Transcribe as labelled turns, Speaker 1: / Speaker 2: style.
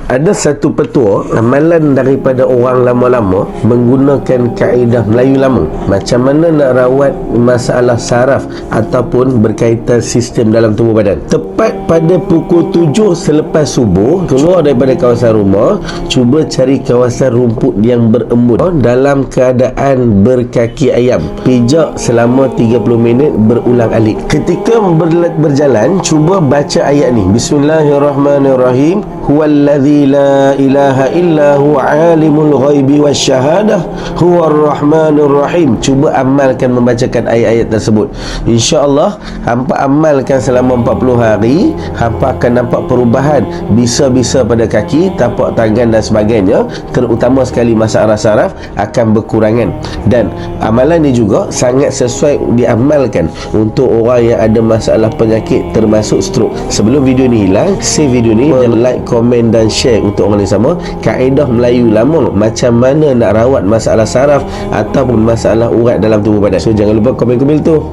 Speaker 1: Ada satu petua amalan daripada orang lama-lama menggunakan kaedah Melayu lama. Macam mana nak rawat masalah saraf ataupun berkaitan sistem dalam tubuh badan. Tepat pada pukul 7 selepas subuh, keluar daripada kawasan rumah, cuba cari kawasan rumput yang berembun dalam keadaan berkaki ayam. Pijak selama 30 minit berulang alik. Ketika berjalan, cuba baca ayat ni. Bismillahirrahmanirrahim. Huwallazi la ilaha illa huwa alimul ghaibi wasyahadah huwar rahmanur rahim. Cuba amalkan membacakan ayat-ayat tersebut. InsyaAllah hampa amalkan selama 40 hari, hampa akan nampak perubahan bisa-bisa pada kaki, tapak tangan dan sebagainya, terutama sekali masalah saraf akan berkurangan. Dan amalan ni juga sangat sesuai diamalkan untuk orang yang ada masalah penyakit termasuk stroke. Sebelum video ni hilang, save video ni, jangan like, komen dan share untuk orang yang sama. Kaedah Melayu lama macam mana nak rawat masalah saraf ataupun masalah urat dalam tubuh badan. So jangan lupa komen-komen tu.